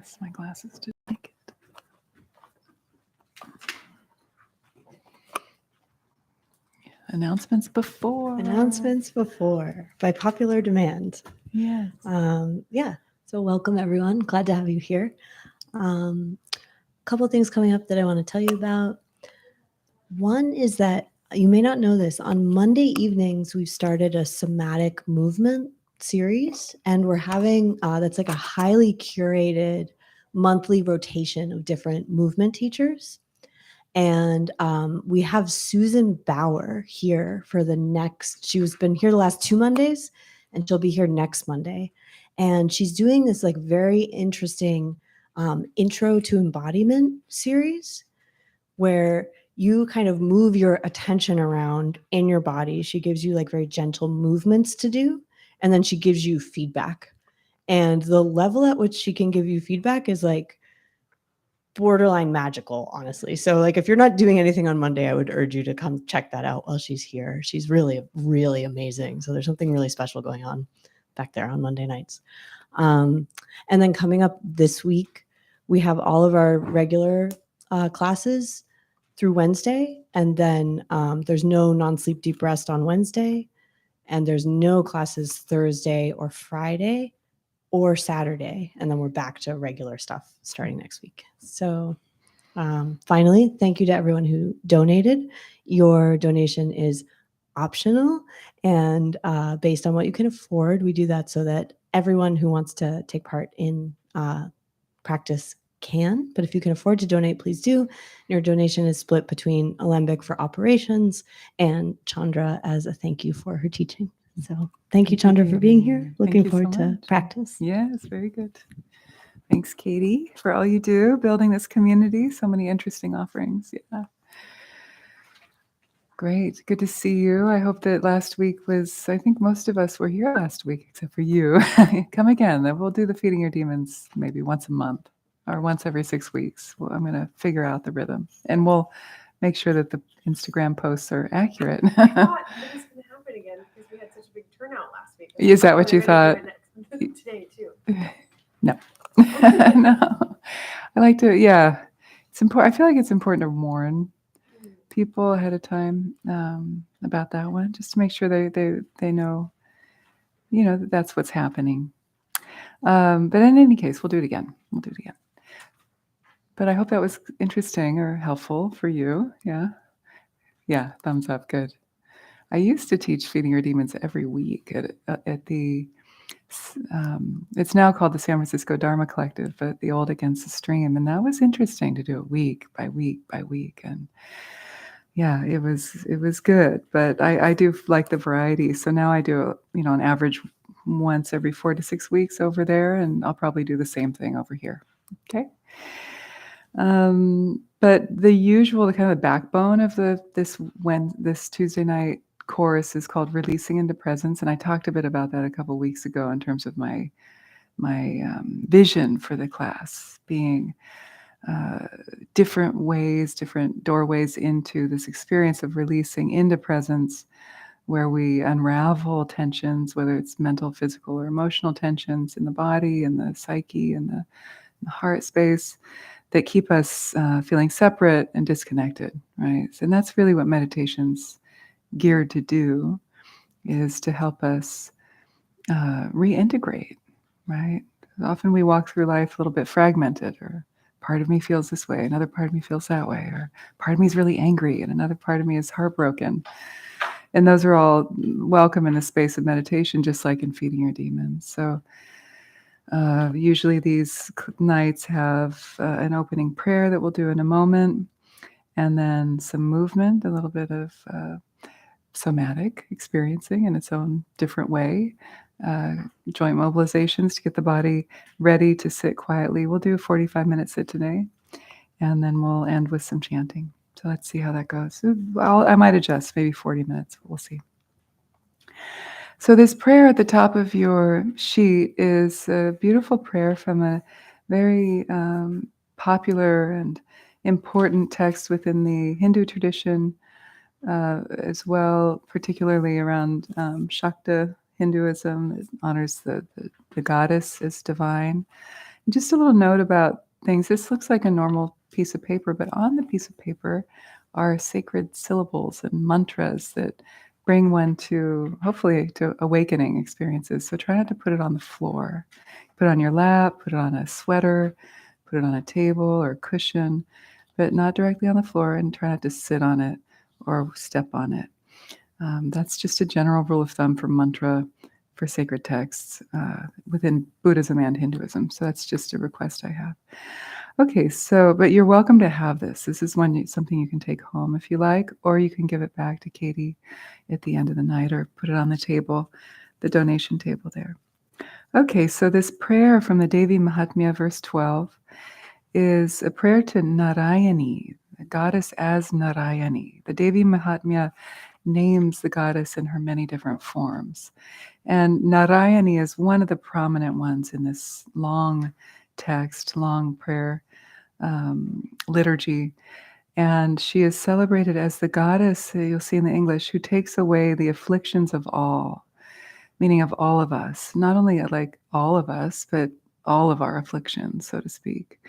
adjust my glasses to make it. Announcements before. Announcements before, by popular demand. Yes. So welcome everyone. Glad to have you here. A couple of things coming up that I want to tell you about. One is that you may not know this. On Monday evenings, we've started a somatic movement series, and we're having that's like a highly curated monthly rotation of different movement teachers. And we have Susan Bauer here for the next, she's been here the last 2 Mondays, and she'll be here next Monday. And she's doing this like very interesting intro to embodiment series where you kind of move your attention around in your body. She gives you like very gentle movements to do, and then she gives you feedback. And the level at which she can give you feedback is like borderline magical, honestly. So like if you're not doing anything on Monday, I would urge you to come check that out while she's here. She's really, really amazing. So there's something really special going on back there on Monday nights. And then coming up this week, we have all of our regular classes through Wednesday. And then there's no non-sleep deep rest on Wednesday. And there's no classes Thursday or Friday or Saturday, and then we're back to regular stuff starting next week. So finally, thank you to everyone who donated. Your donation is optional and based on what you can afford. We do that so that everyone who wants to take part in practice can, but if you can afford to donate, please do. Your donation is split between Alembic for operations and Chandra as a thank you for her teaching. So thank you, Chandra, for being here. Looking forward to practice. Yes, very good. Thanks, Katie, for all you do, building this community. So many interesting offerings. Yeah. Great. Good to see you. I hope that last week was, I think most of us were here last week, except for you. Come again. We'll do the Feeding Your Demons maybe once a month or once every 6 weeks. Well, I'm going to figure out the rhythm. And we'll make sure that the Instagram posts are accurate. I thought it was going to happen again because we had such a big turnout last week. Is that what you thought? Today, too. No. No. I like to, yeah. It's important. I feel like it's important to warn people ahead of time about that one, just to make sure they know, that that's what's happening. But in any case, we'll do it again. But I hope that was interesting or helpful for you. Yeah, thumbs up. Good. I used to teach Feeding Your Demons every week at the, it's now called the San Francisco Dharma Collective, but the old Against the Stream. And that was interesting to do it week by week by week. And yeah, it was good. But I do like the variety. So now I do, on average once every 4 to 6 weeks over there. And I'll probably do the same thing over here. Okay. But the kind of backbone of this Tuesday night course is called Releasing into Presence, and I talked a bit about that a couple of weeks ago in terms of my vision for the class being different ways, different doorways into this experience of releasing into presence, where we unravel tensions, whether it's mental, physical, or emotional tensions in the body and the psyche and the heart space, that keep us feeling separate and disconnected, right? And that's really what meditation's geared to do, is to help us reintegrate, right? Often we walk through life a little bit fragmented, or part of me feels this way, another part of me feels that way, or part of me is really angry and another part of me is heartbroken. And those are all welcome in the space of meditation, just like in Feeding Your Demons. So usually these nights have an opening prayer that we'll do in a moment, and then some movement, a little bit of somatic experiencing in its own different way, joint mobilizations to get the body ready to sit quietly. We'll do a 45-minute sit today, and then we'll end with some chanting. So let's see how that goes. I might adjust, maybe 40 minutes. We'll see. So this prayer at the top of your sheet is a beautiful prayer from a very popular and important text within the Hindu tradition, as well, particularly around Shakta Hinduism. It honors the goddess as divine. Just a little note about things. This looks like a normal piece of paper, but on the piece of paper are sacred syllables and mantras that bring one to, hopefully, to awakening experiences. So try not to put it on the floor. Put it on your lap, put it on a sweater, put it on a table or cushion, but not directly on the floor, and try not to sit on it or step on it. That's just a general rule of thumb for mantra, for sacred texts within Buddhism and Hinduism. So that's just a request I have. Okay, so, but you're welcome to have this. This is something you can take home if you like, or you can give it back to Katie at the end of the night, or put it on the table, the donation table there. Okay, so this prayer from the Devi Mahatmya, verse 12, is a prayer to Narayani, the goddess as Narayani. The Devi Mahatmya names the goddess in her many different forms. And Narayani is one of the prominent ones in this long text, long prayer liturgy. And she is celebrated as the goddess, you'll see in the English, who takes away the afflictions of all, meaning of all of us, not only like all of us, but all of our afflictions, so to speak.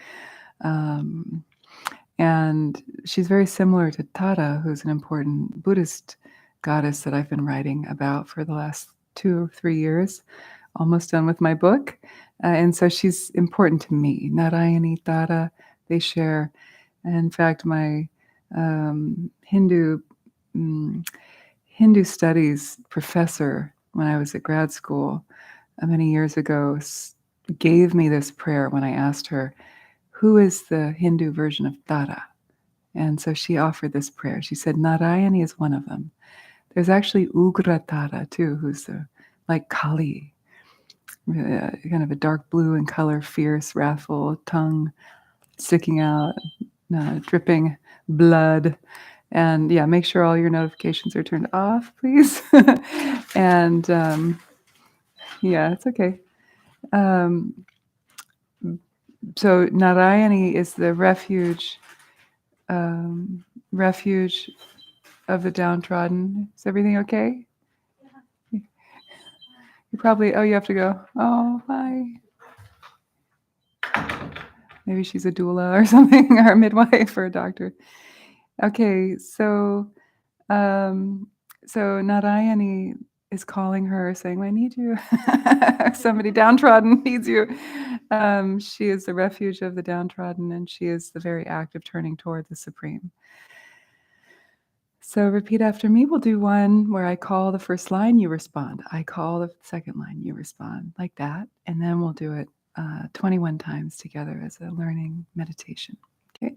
And she's very similar to Tara, who's an important Buddhist goddess that I've been writing about for the last 2 or 3 years, almost done with my book. And so she's important to me. Narayani, Tara, they share. In fact, my Hindu studies professor, when I was at grad school many years ago, gave me this prayer when I asked her, who is the Hindu version of Tara? And so she offered this prayer. She said, Narayani is one of them. There's actually Ugra Tara too, who's like Kali, kind of a dark blue in color, fierce, wrathful, tongue sticking out, dripping blood. And yeah, make sure all your notifications are turned off, please. And yeah, it's okay. So Narayani is the refuge of the downtrodden. Is everything okay? You probably, you have to go. Oh, bye. Maybe she's a doula or something, or a midwife or a doctor. Okay, so Narayani is calling her, saying, I need you. Somebody downtrodden needs you. She is the refuge of the downtrodden, and she is the very act of turning toward the Supreme. So repeat after me. We'll do one where I call the first line, you respond. I call the second line, you respond, like that. And then we'll do it 21 times together as a learning meditation. Okay.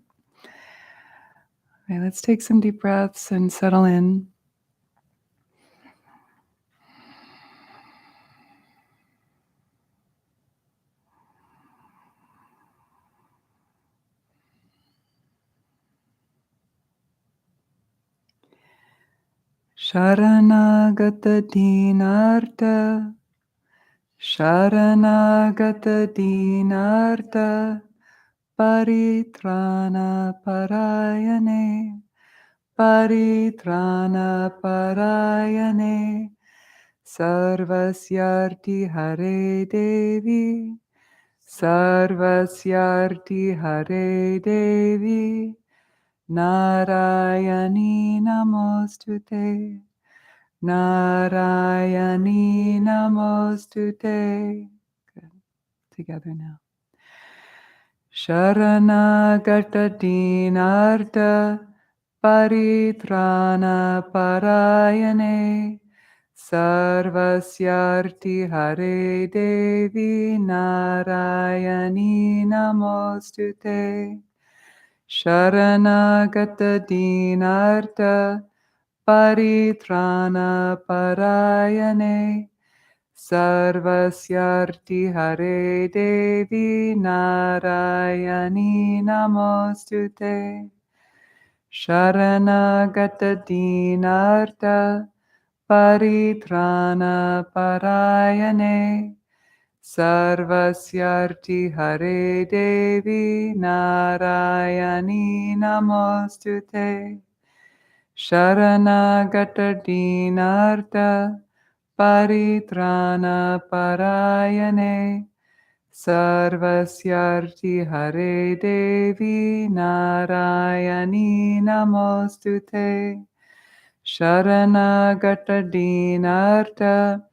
All right, let's take some deep breaths and settle in. Sharanagata dinartha, Sharanagata dinartha, Paritrana parayane, Paritrana parayane, Sarvasyarti Hare Devi, Sarvasyarti Hare Devi, Narayani Namostute, Narayani Namostute. Good. Together now. Sharanagata dinartha, Paritrana parayane, Sarvasyarti Hare Devi, Narayani Namostute. Sharanagata dinartha, Paritrana parayane, Sarvasyarti Hare Devi, Narayani Namostute. Sharanagata dinartha, Paritrana parayane, Sarvasyarti Hare Devi, Narayani Namostute. Sharanagata dinartha, Paritrana parayane, Sarvasyarti Hare Devi Narayani Namostute Sharanagata Dinarta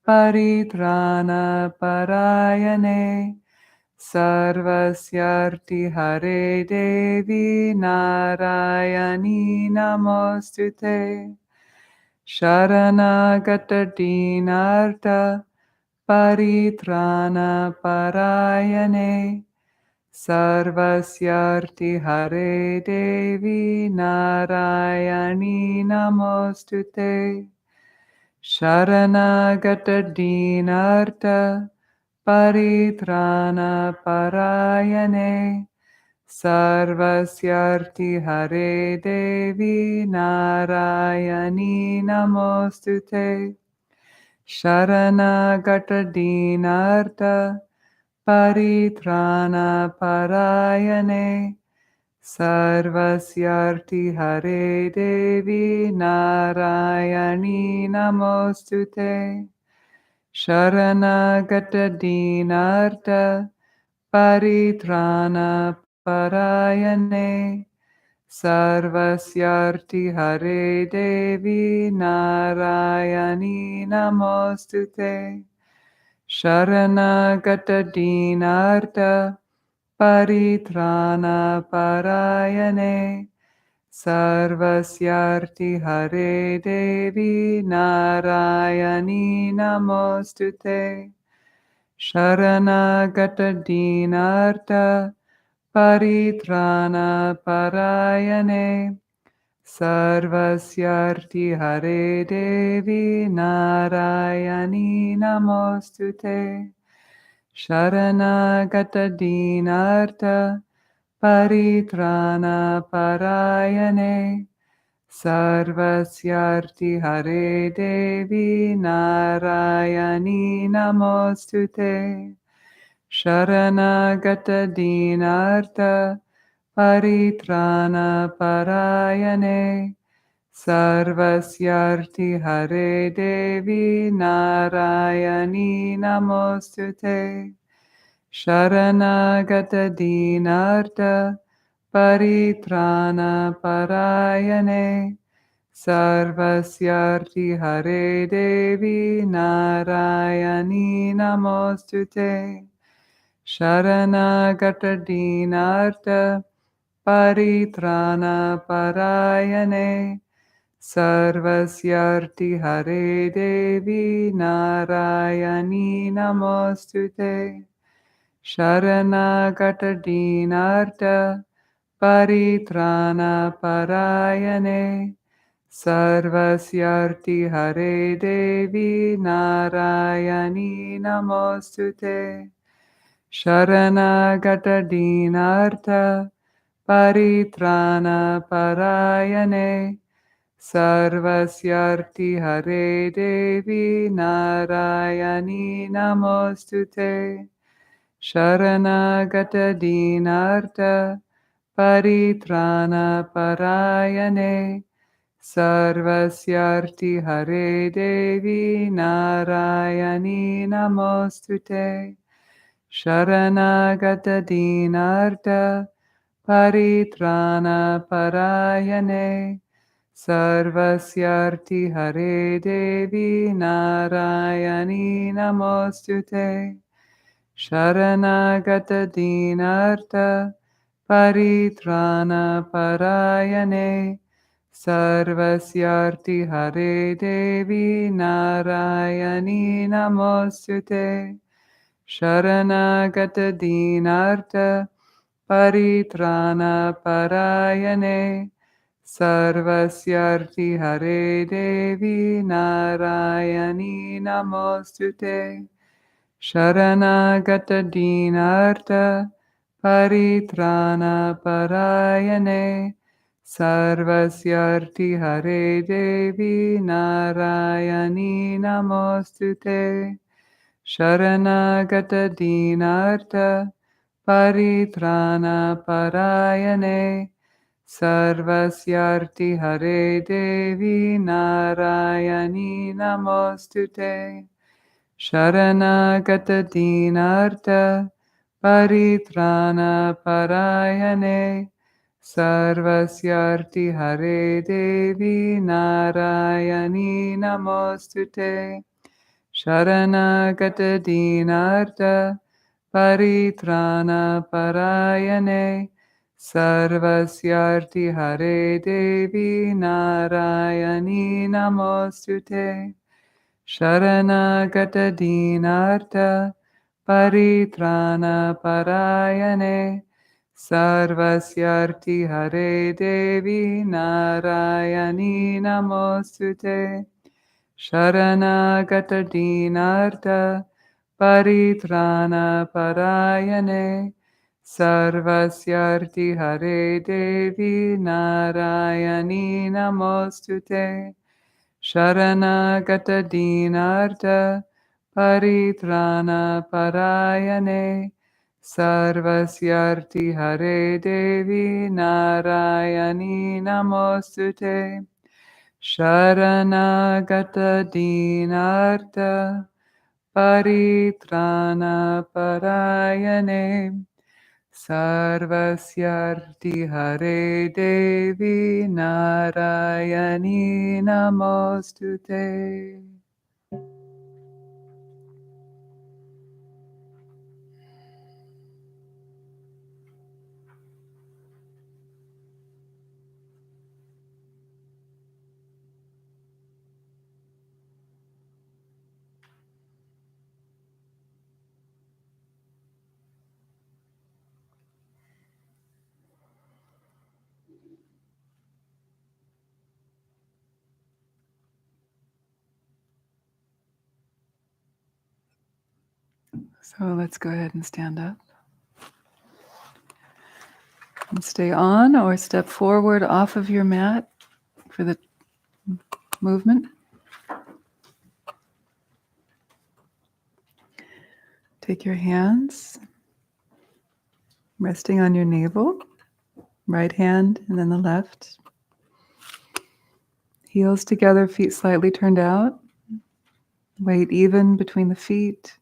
Paritrana Parayane Sarvasyarti Hare Devi Narayani Namostute Sharanagata Dinarta Paritrana Parayane Sarvasyarti Hare Devi Narayani Namostute Sharanagata Dinarta Paritrana Parayane Sarvasyarti Hare Devi Narayani Namostute Sharanagata Dinarta Paritrana Parayane Sarvasyarti Hare Devi Narayani Namostute Sharanagata Dinarta Paritrana Parayane Sarvasyarti Hare Devi Narayani Namostute Sharanagata Dinarta Paritrana Parayane Sarvasyarti Hare Devi Narayani Namostute Sharanagata Dinarta Paritrana Parayane Sarvasyarti Hare Devi Narayani Namostute Sharanagata Dinarta Paritrana Parayane Sarvasyarti Hare Devi Narayani Namostute Sharanagata Dinarta Paritrana Parayane Sarvasyarti Hare Devi Narayani Namostute Sharanagata Dinarta Paritrana Parayane Sarvasyarti Hare Devi Narayani Namostute Sharanagata Dinarta Paritrana Parayane Sarvasyarti Hare Devi Narayani Namostute Sharanagata Dinarta Paritrana Parayane Sarvasyarti Hare Devi Narayani Namostute Sharanagata Dinarta Paritrana Parayane Sarvasyarti Hare Devi Narayani Namostute Sharanagata Dinarta Paritrana Parayane Sarvasyarti Hare Devi Narayani Namostute Sharanagata Dinarta Paritrana Parayane Sarvasyarti Hare Devi Narayani Namostute Sharanagata Dinarta Paritrana Parayane Sarvasyarti Hare Devi Narayani Namostute Sharanagata Dinarta Paritrana Parayane Sarvasyarti Hare Devi Narayani Namostute Sharanagata Dinarta Paritrana Parayane Sarvasyarti Hare Devi Narayani Namostute Sharanagata Dinarta Paritrana Parayane Sarvasyarti Hare Devi Narayani Namostute Sharanagata dinartha paritrana parayane sarvasyarti hare devi narayani namostute. Sharanagata dinartha paritrana parayane sarvasyarti hare devi narayani namostute. Sharanagata dinartha paritrana parayane sarvasyarti hare devi narayani namostute. Sharanagata dinartha paritrana parayane sarvasyarti hare devi narayani namostute. Sharanagata dinartha paritrana parayane sarvasyarti hare devi narayani namostute. Sharanagata dinartha paritrana parayane sarvasyarti hare devi narayani namostute. So let's go ahead and stand up. And stay on or step forward off of your mat for the movement. Take your hands, resting on your navel, right hand and then the left. Heels together, feet slightly turned out. Weight even between the feet.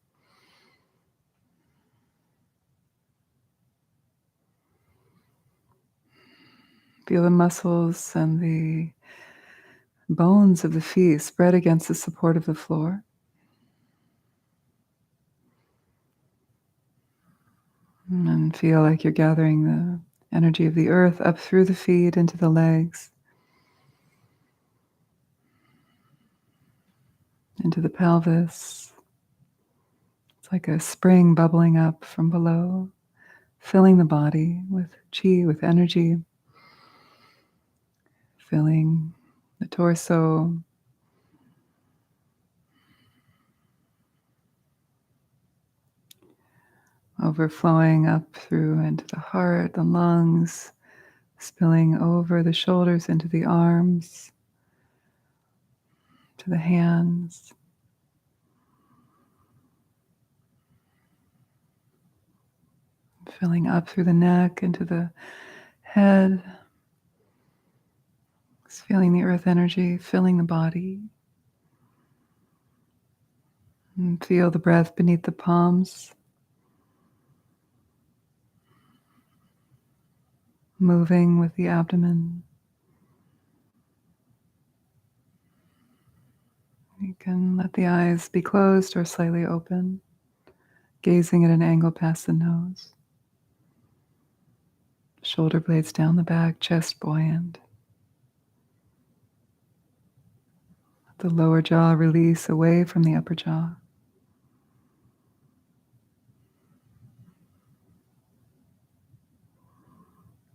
Feel the muscles and the bones of the feet spread against the support of the floor. And feel like you're gathering the energy of the earth up through the feet into the legs, into the pelvis. It's like a spring bubbling up from below, filling the body with chi, with energy, filling the torso, overflowing up through into the heart, the lungs, spilling over the shoulders into the arms, to the hands. Filling up through the neck into the head. Just feeling the earth energy filling the body. And feel the breath beneath the palms. Moving with the abdomen. You can let the eyes be closed or slightly open, gazing at an angle past the nose. Shoulder blades down the back, chest buoyant. The lower jaw release away from the upper jaw.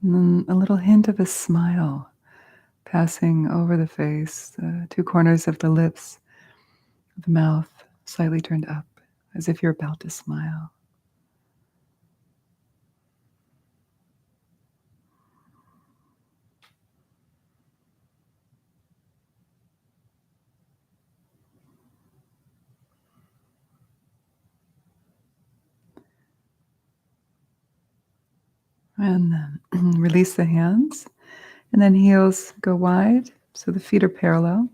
And then a little hint of a smile passing over the face, the two corners of the lips, the mouth slightly turned up, as if you're about to smile. And then release the hands. And then heels go wide, so the feet are parallel.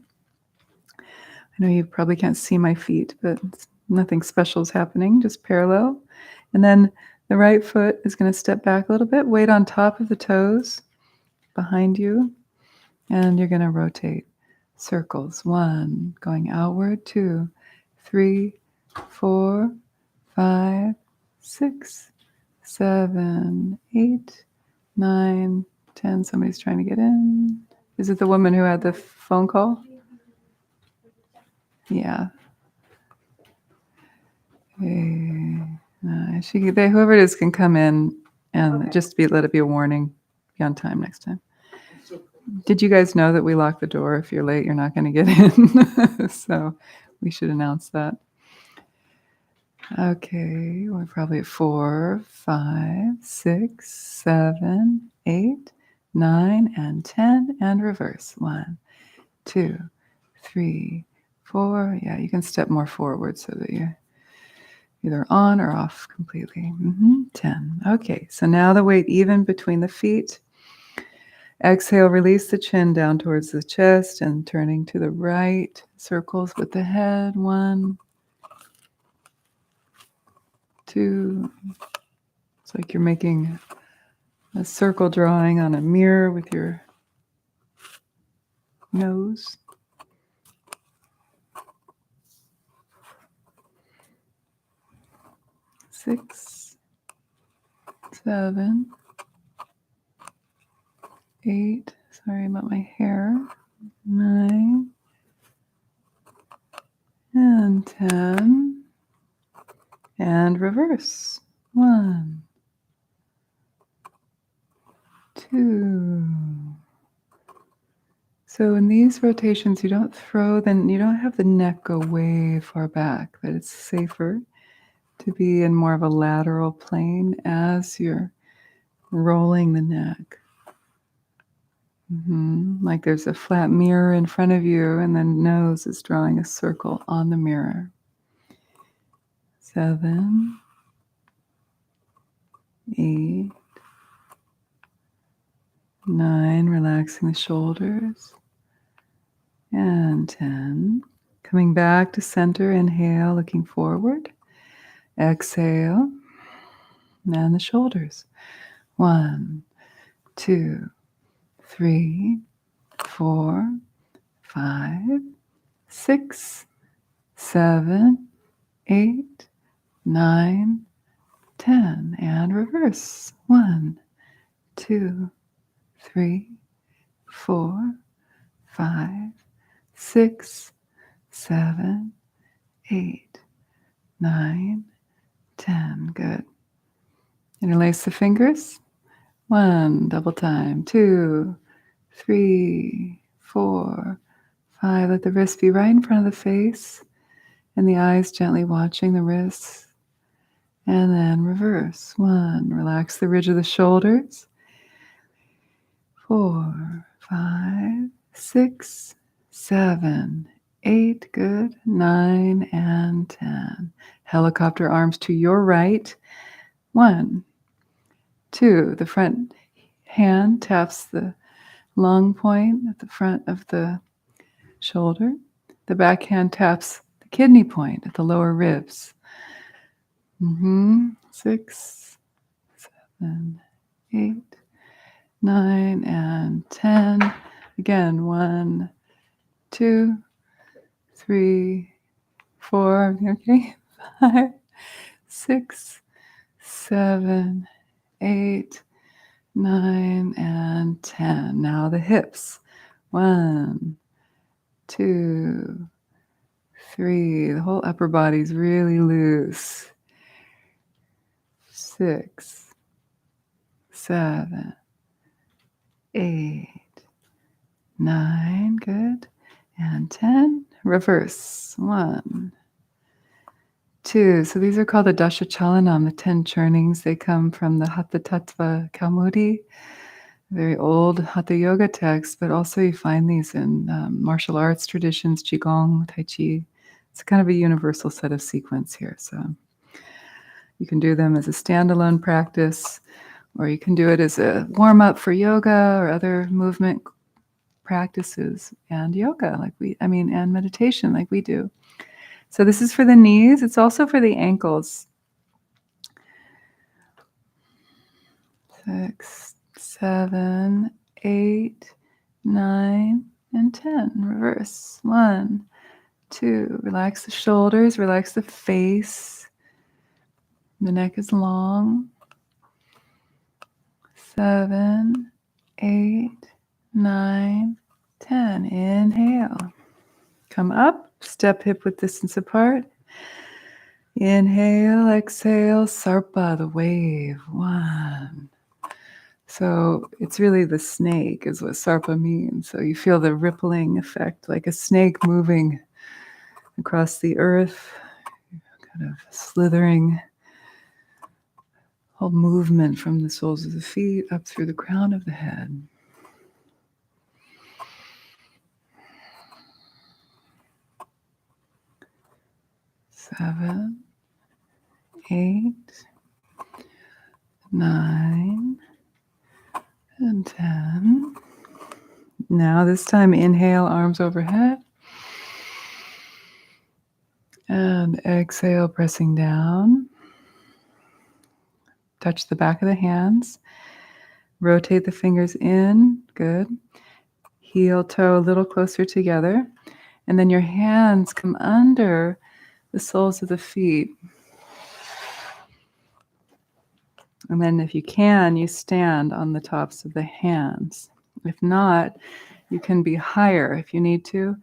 I know you probably can't see my feet, but Nothing special is happening, just parallel. And then the right foot is going to step back a little bit, weight on top of the toes behind you, and you're going to rotate circles. 1, going outward, 2, 3, 4, 5, 6, 7, 8, 9, 10. Somebody's trying to get in. Is it the woman who had the phone call? Yeah. Whoever it is can come in and just let it be a warning. Be on time next time. Did you guys know that we lock the door? If you're late, you're not going to get in. So we should announce that. Okay, we're probably at 4, 5, 6, 7, 8, 9, and 10, and reverse. 1, 2, 3, 4. Yeah, you can step more forward so that you're either on or off completely. 10. Okay, so now the weight even between the feet. Exhale, release the chin down towards the chest and turning to the right. Circles with the head. 1, 2. It's like you're making a circle drawing on a mirror with your nose. 6, 7, 8. Sorry about my hair. 9, and 10. And reverse. 1, 2. So in these rotations, you don't have the neck go way far back, but it's safer to be in more of a lateral plane as you're rolling the neck. Like there's a flat mirror in front of you, and the nose is drawing a circle on the mirror. 7, 8, 9, relaxing the shoulders. And 10. Coming back to center, inhale, looking forward. Exhale. And the shoulders. 1, 2, 3, 4, 5, 6, 7, 8, 9, 10. And reverse. 1, 2, 3, 4, 5, 6, 7, 8, 9, 10. Good. Interlace the fingers. 1, double time. 2, 3, 4, 5. Let the wrist be right in front of the face and the eyes gently watching the wrists. And then reverse. 1, relax the ridge of the shoulders. 4, 5, 6, 7, 8, good. 9 and 10. Helicopter arms to your right. 1, 2. The front hand taps the lung point at the front of the shoulder. The back hand taps the kidney point at the lower ribs. 6, 7, 8, 9, and 10. Again, 1, 2, 3, 4. Okay, 5, 6, 7, 8, 9, and 10. Now the hips. 1, 2, 3. The whole upper body's really loose. 6, 7, 8, 9. Good. And 10. Reverse. 1, 2. So these are called the Dasha Chalanam, the 10 churnings. They come from the Hatha Tattva Kaumudi, very old Hatha Yoga text, but also you find these in martial arts traditions, Qigong, Tai Chi. It's kind of a universal set of sequence here. So you can do them as a standalone practice, or you can do it as a warm-up for yoga or other movement practices and yoga, and meditation like we do. So this is for the knees. It's also for the ankles. 6, 7, 8, 9, and 10. Reverse. 1, 2. Relax the shoulders. Relax the face. The neck is long. 7, 8, 9, 10. Inhale. Come up. Step hip width distance apart. Inhale, exhale, sarpa, the wave. 1. So it's really the snake is what sarpa means. So you feel the rippling effect, like a snake moving across the earth, kind of slithering, whole movement from the soles of the feet up through the crown of the head. Seven, 8, 9, and 10. Now this time inhale, arms overhead. And exhale, pressing down. Touch the back of the hands. Rotate the fingers in. Good. Heel, toe a little closer together. And then your hands come under the soles of the feet. And then if you can, you stand on the tops of the hands. If not, you can be higher if you need to,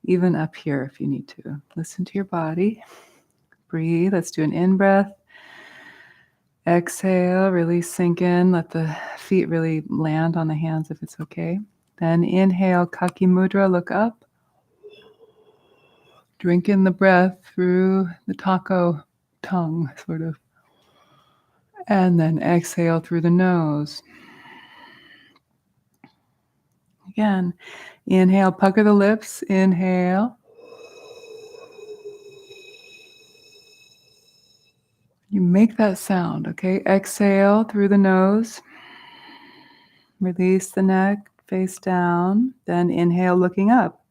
even up here if you need to. Listen to your body. Breathe. Let's do an in-breath. Exhale, release, sink in. Let the feet really land on the hands if it's okay. Then inhale, Kaki Mudra, look up. Drink in the breath through the taco tongue, sort of. And then exhale through the nose. Again, inhale, pucker the lips. Inhale. You make that sound, okay? Exhale through the nose. Release the neck, face down. Then inhale, looking up.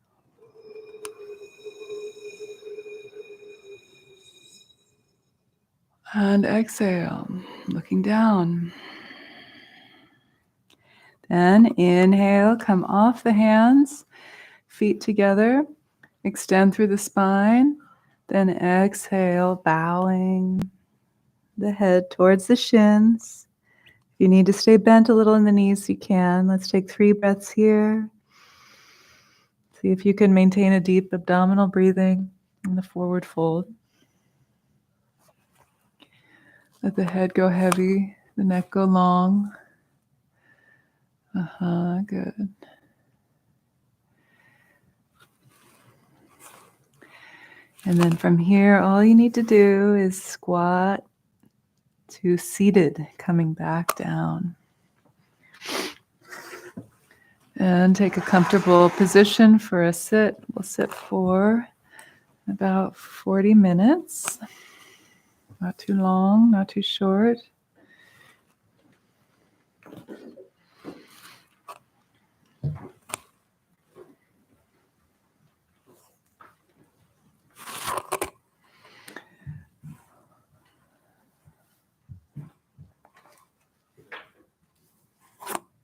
And exhale, looking down. Then inhale, come off the hands, feet together, extend through the spine. Then exhale, bowing the head towards the shins. If you need to stay bent a little in the knees, you can. Let's take 3 breaths here. See if you can maintain a deep abdominal breathing in the forward fold. Let the head go heavy, the neck go long. Good. And then from here, all you need to do is squat to seated, coming back down. And take a comfortable position for a sit. We'll sit for about 40 minutes. Not too long, not too short.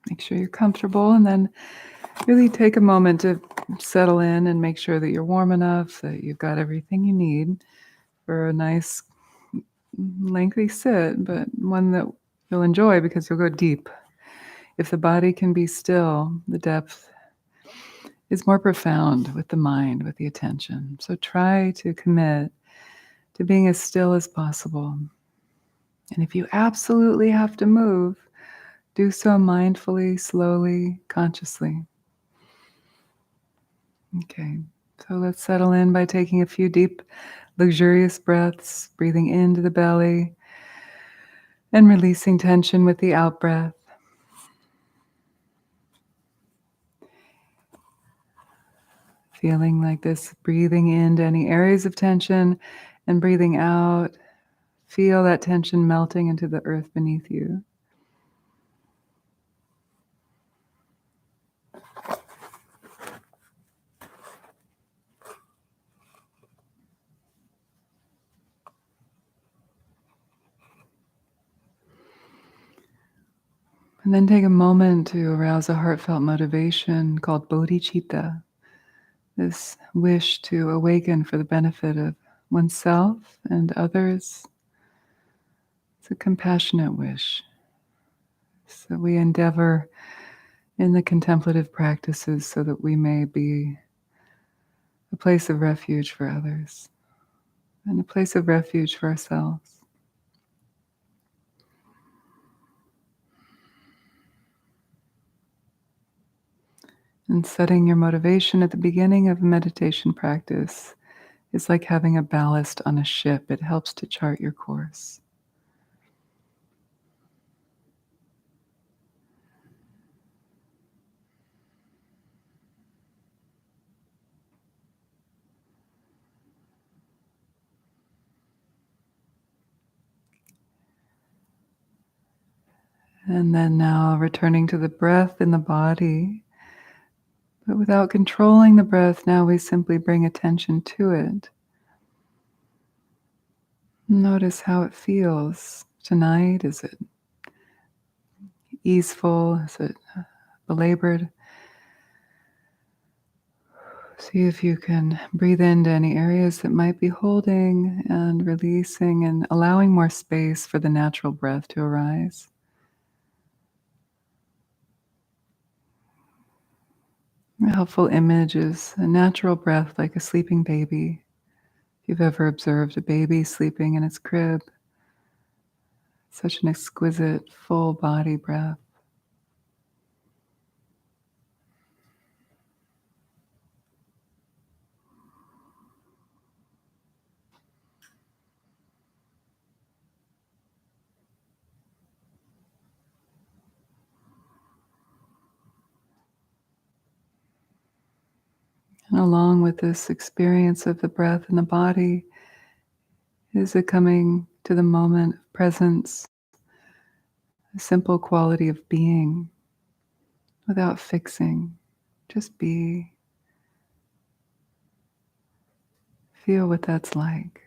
Make sure you're comfortable, and then really take a moment to settle in and make sure that you're warm enough, that you've got everything you need for a nice lengthy sit, but one that you'll enjoy because you'll go deep. If the body can be still, the depth is more profound with the mind, with the attention. So try to commit to being as still as possible. And if you absolutely have to move, do so mindfully, slowly, consciously. Okay, so let's settle in by taking a few deep, luxurious breaths, breathing into the belly and releasing tension with the out breath. Feeling like this, breathing into any areas of tension and breathing out. Feel that tension melting into the earth beneath you. And then take a moment to arouse a heartfelt motivation called bodhicitta, this wish to awaken for the benefit of oneself and others. It's a compassionate wish. So we endeavor in the contemplative practices so that we may be a place of refuge for others and a place of refuge for ourselves. And setting your motivation at the beginning of a meditation practice is like having a ballast on a ship. It helps to chart your course. And then now returning to the breath in the body, but without controlling the breath, now we simply bring attention to it. Notice how it feels tonight. Is it easeful? Is it belabored? See if you can breathe into any areas that might be holding and releasing and allowing more space for the natural breath to arise. A helpful image is a natural breath like a sleeping baby. If you've ever observed a baby sleeping in its crib, such an exquisite, full body breath. And along with this experience of the breath in the body is a coming to the moment of presence, a simple quality of being without fixing. Just be. Feel what that's like.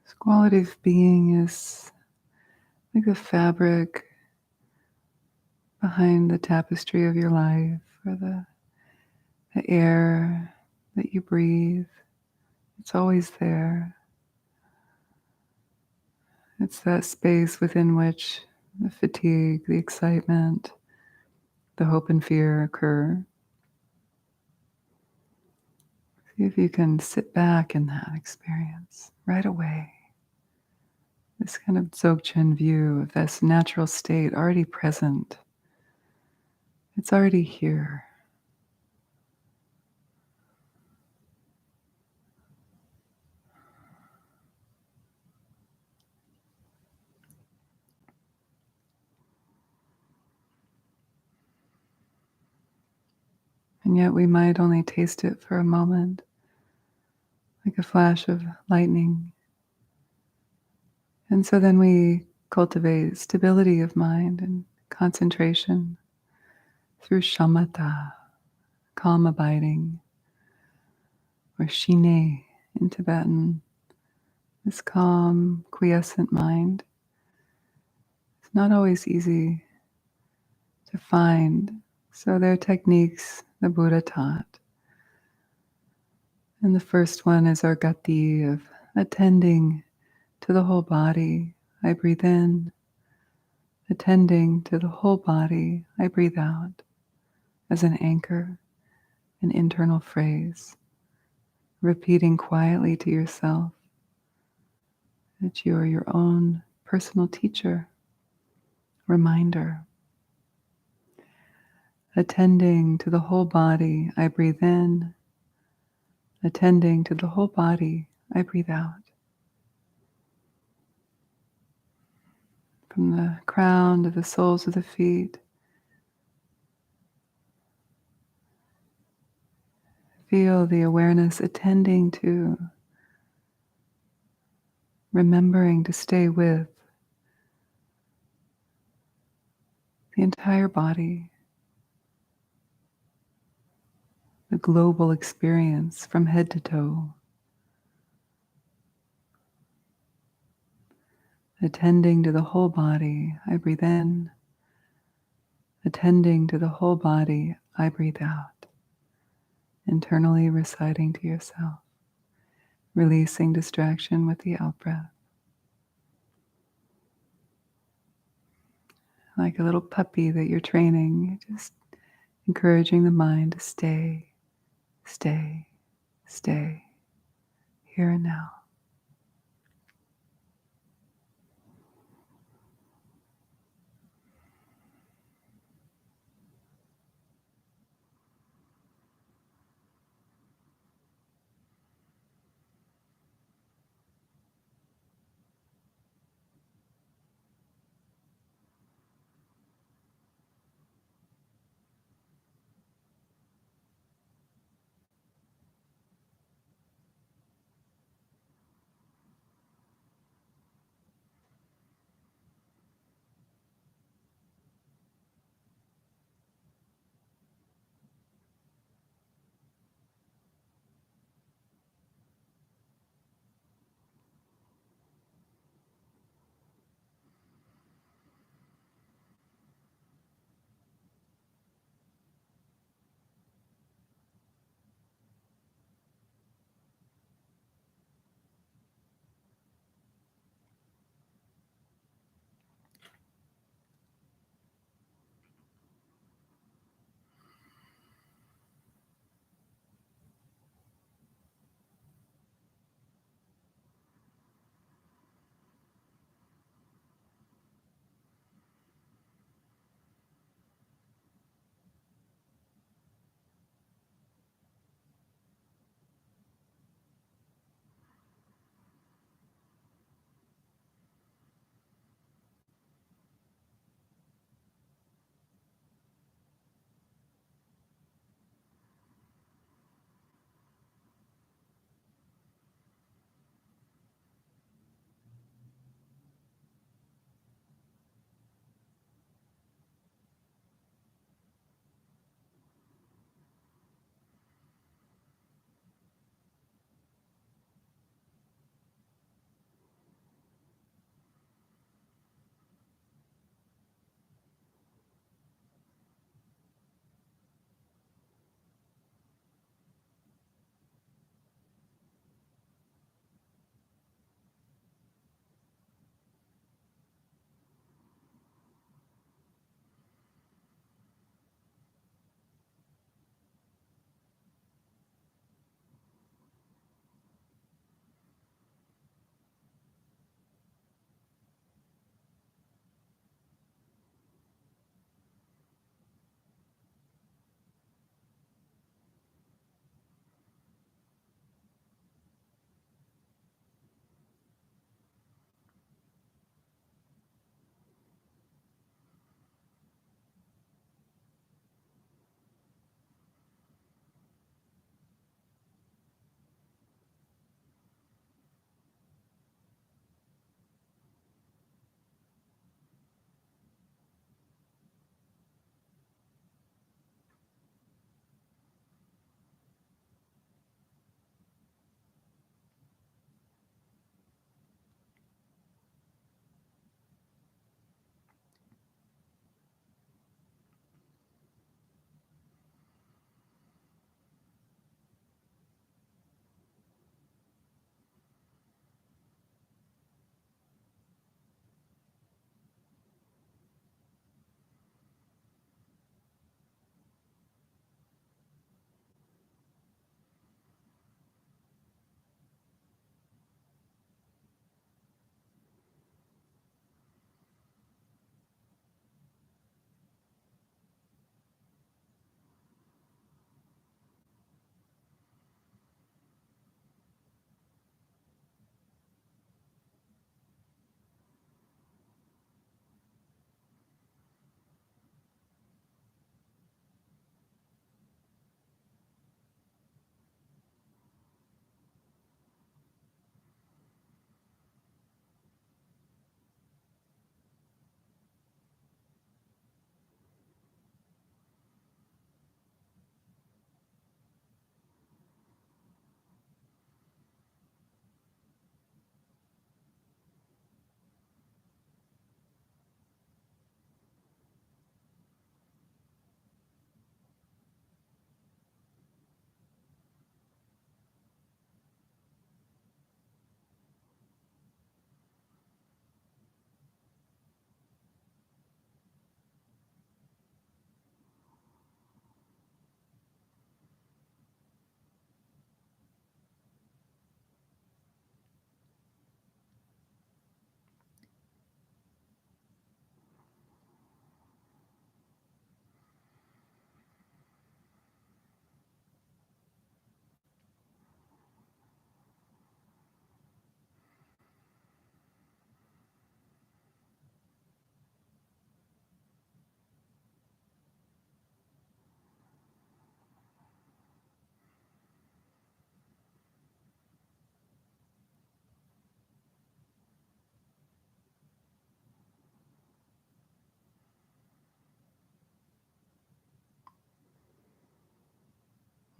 This quality of being is like the fabric behind the tapestry of your life, or the air that you breathe. It's always there. It's that space within which the fatigue, the excitement, the hope and fear occur. See if you can sit back in that experience right away. This kind of Dzogchen view of this natural state already present. It's already here. And yet we might only taste it for a moment, like a flash of lightning. And so then we cultivate stability of mind and concentration through shamatha, calm abiding, or shine in Tibetan. This calm, quiescent mind. It's not always easy to find. So there are techniques the Buddha taught. And the first one is our gati of attending to the whole body. I breathe in, attending to the whole body. I breathe out as an anchor, an internal phrase, repeating quietly to yourself that you are your own personal teacher. Reminder. Attending to the whole body, I breathe in, Attending to the whole body, I breathe out. From the crown to the soles of the feet, feel the awareness attending to, remembering to stay with the entire body, the global experience from head to toe. Attending to the whole body, I breathe in. Attending to the whole body, I breathe out. Internally reciting to yourself, releasing distraction with the out breath. Like a little puppy that you're training, just encouraging the mind to stay, stay, stay, here and now.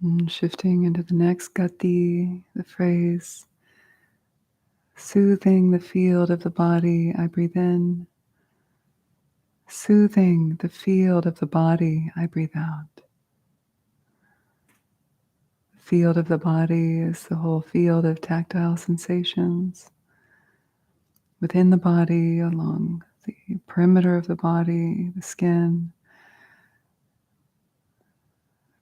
And shifting into the next gati, the phrase, soothing the field of the body, I breathe in. Soothing the field of the body, I breathe out. The field of the body is the whole field of tactile sensations within the body, along the perimeter of the body, the skin.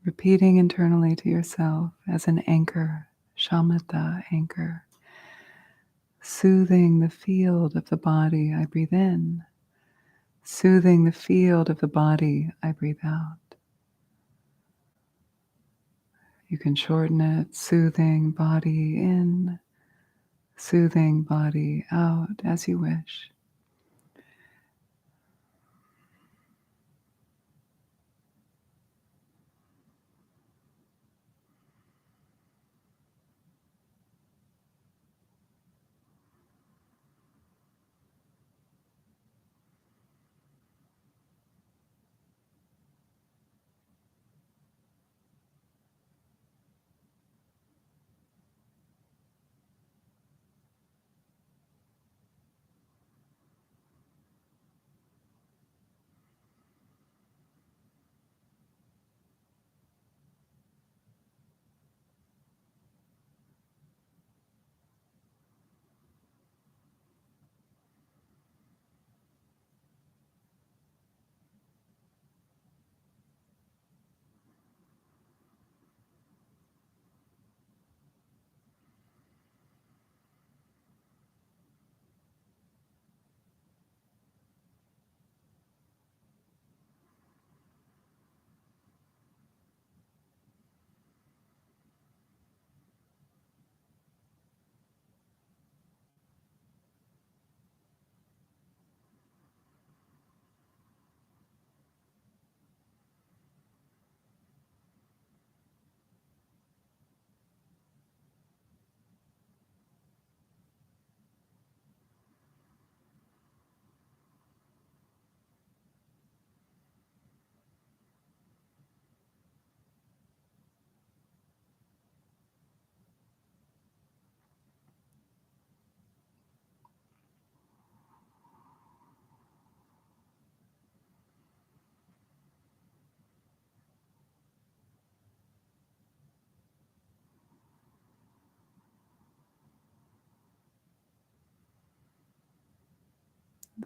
Repeating internally to yourself as an anchor, shamatha, anchor. Soothing the field of the body, I breathe in. Soothing the field of the body, I breathe out. You can shorten it, soothing body in, soothing body out, as you wish.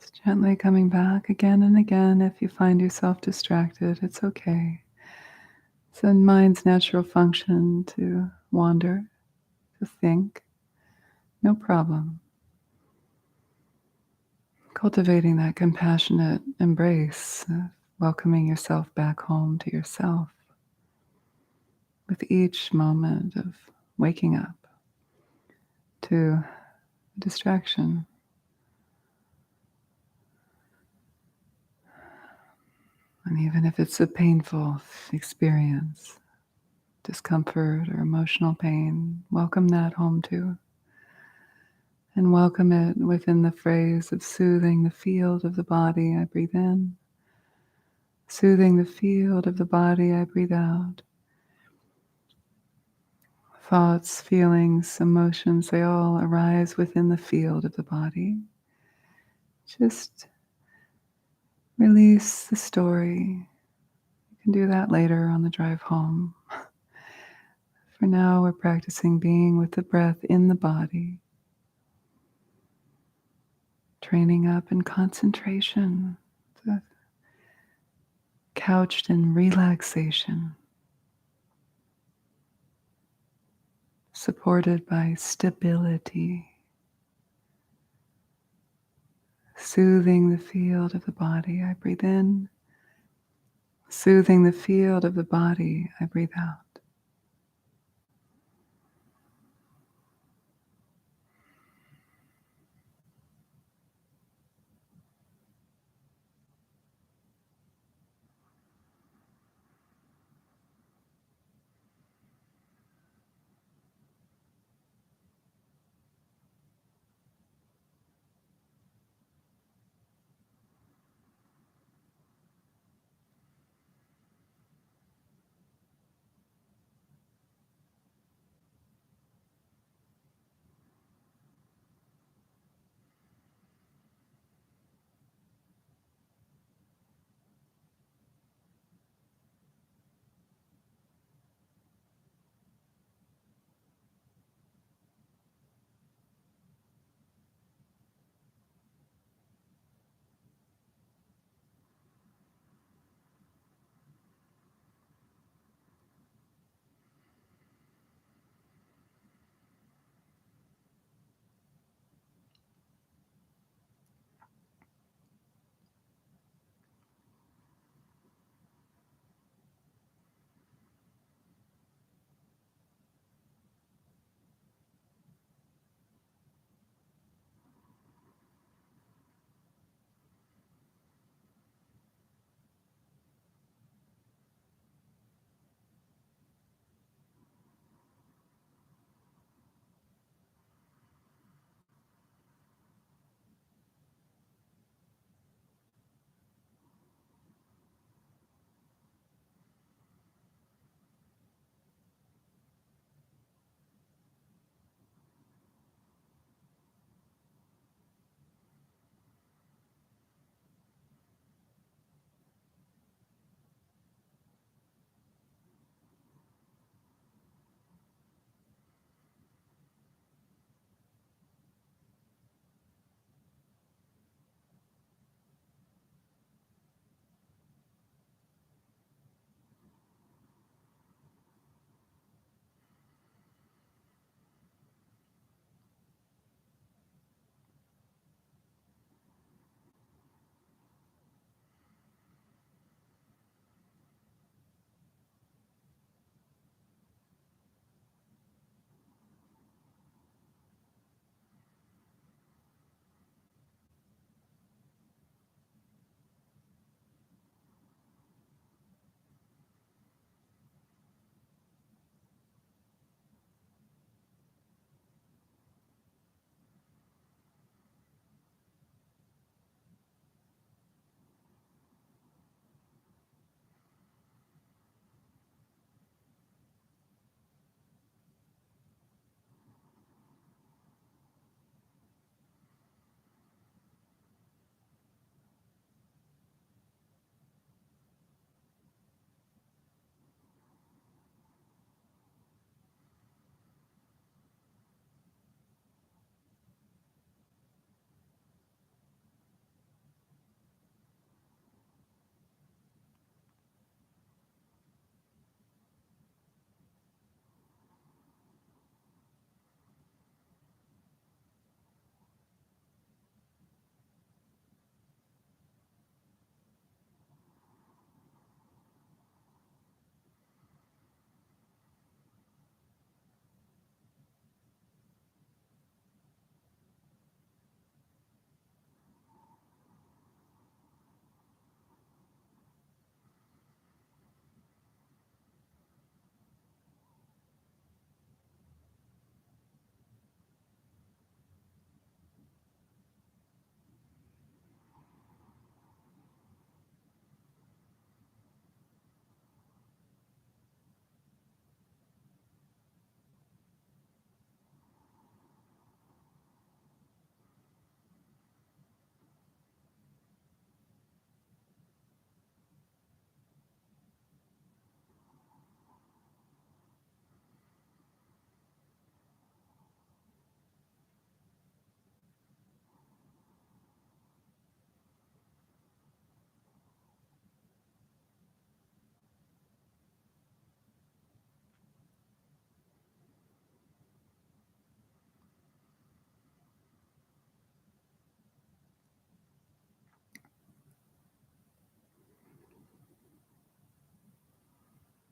Just gently coming back again and again. If you find yourself distracted, it's okay. It's the mind's natural function to wander, to think. No problem. Cultivating that compassionate embrace, welcoming yourself back home to yourself with each moment of waking up to distraction. And even if it's a painful experience, discomfort or emotional pain, welcome that home too. And welcome it within the phrase of soothing the field of the body, I breathe in. Soothing the field of the body, I breathe out. Thoughts, feelings, emotions, they all arise within the field of the body. Just release the story. You can do that later on the drive home. For now, we're practicing being with the breath in the body, training up in concentration, couched in relaxation, supported by stability, soothing the field of the body. I breathe in, soothing the field of the body. I breathe out.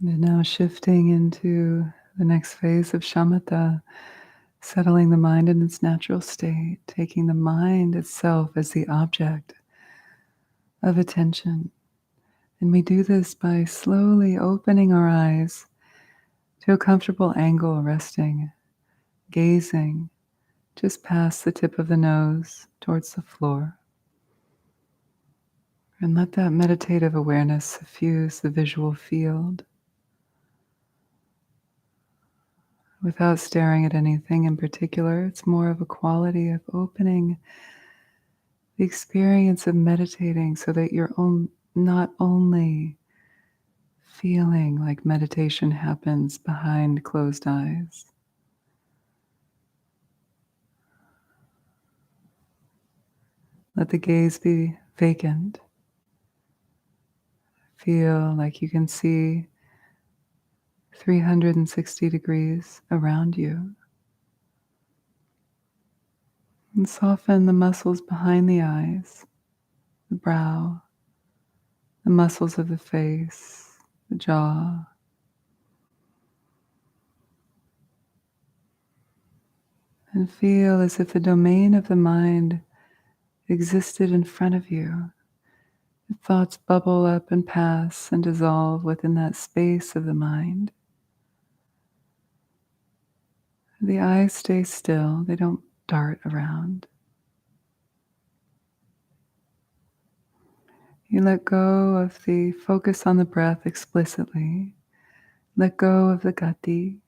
And now shifting into the next phase of shamatha, settling the mind in its natural state, taking the mind itself as the object of attention. And we do this by slowly opening our eyes to a comfortable angle, resting, gazing just past the tip of the nose towards the floor. And let that meditative awareness suffuse the visual field without staring at anything in particular. It's more of a quality of opening the experience of meditating so that you're not only feeling like meditation happens behind closed eyes. Let the gaze be vacant. Feel like you can see 360 degrees around you. And soften the muscles behind the eyes, the brow, the muscles of the face, the jaw. And feel as if the domain of the mind existed in front of you. The thoughts bubble up and pass and dissolve within that space of the mind. The eyes stay still, they don't dart around. You let go of the focus on the breath explicitly. Let go of the gati,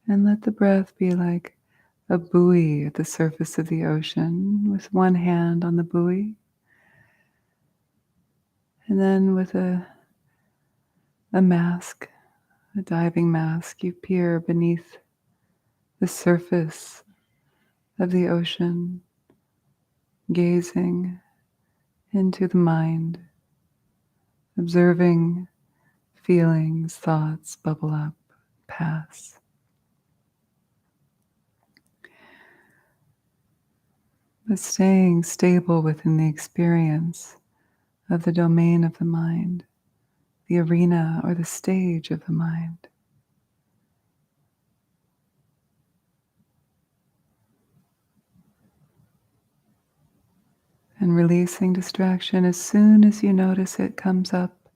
and let the breath be like a buoy at the surface of the ocean, with one hand on the buoy. And then with a mask, a diving mask, you peer beneath the surface of the ocean, gazing into the mind, observing feelings, thoughts bubble up, pass. But staying stable within the experience of the domain of the mind, the arena or the stage of the mind. And releasing distraction as soon as you notice it comes up,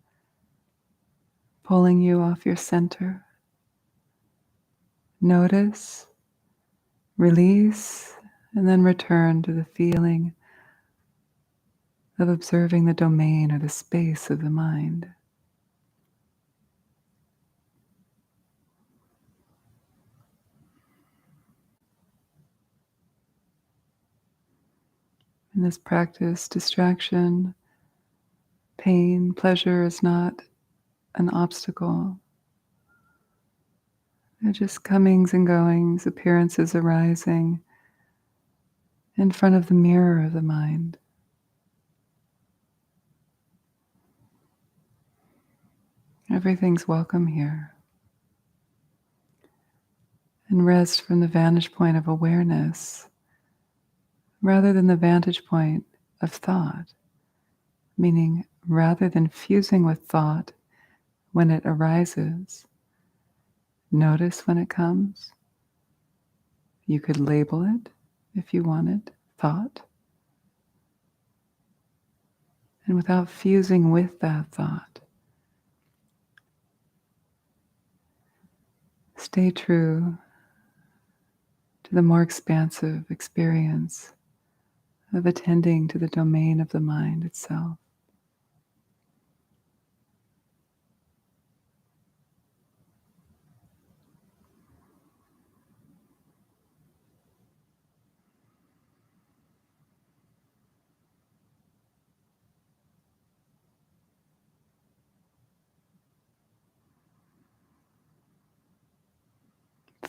pulling you off your center. Notice, release, and then return to the feeling of observing the domain or the space of the mind. In this practice, distraction, pain, pleasure is not an obstacle. They're just comings and goings, appearances arising in front of the mirror of the mind. Everything's welcome here. And rest from the vantage point of awareness rather than the vantage point of thought, meaning rather than fusing with thought when it arises, notice when it comes. You could label it if you wanted, thought. And without fusing with that thought, stay true to the more expansive experience of attending to the domain of the mind itself.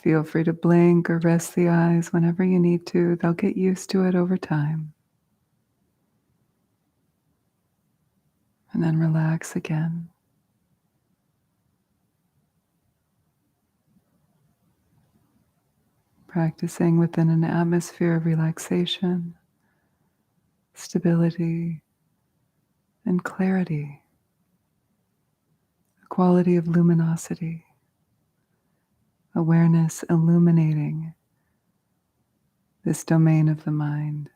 Feel free to blink or rest the eyes whenever you need to. They'll get used to it over time. And then relax again. Practicing within an atmosphere of relaxation, stability, and clarity. A quality of luminosity, awareness illuminating this domain of the mind.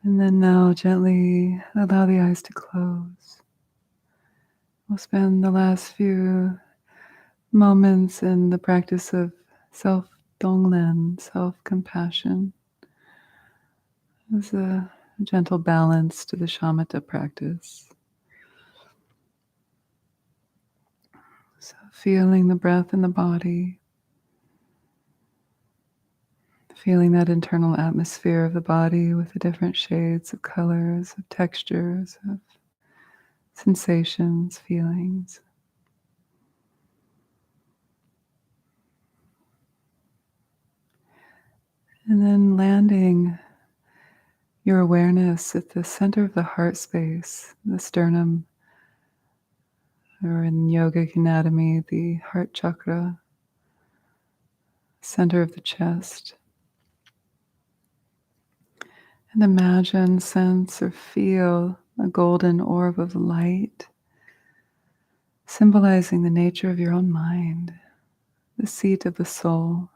And then now gently allow the eyes to close. We'll spend the last few moments in the practice of self-donglen, self-compassion, as a gentle balance to the shamatha practice. So feeling the breath in the body, feeling that internal atmosphere of the body with the different shades of colors, of textures, of sensations, feelings. And then landing your awareness at the center of the heart space, the sternum, or in yogic anatomy, the heart chakra, center of the chest. And imagine, sense, or feel a golden orb of light, symbolizing the nature of your own mind, the seat of the soul,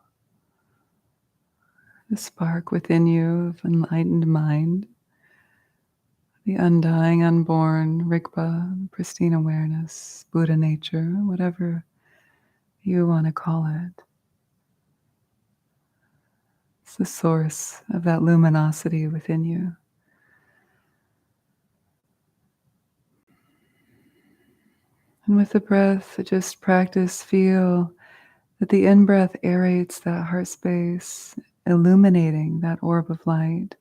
the spark within you of enlightened mind, the undying, unborn, Rigpa, pristine awareness, Buddha nature, whatever you want to call it. It's the source of that luminosity within you. And with the breath, just practice, feel that the in-breath aerates that heart space, illuminating that orb of light.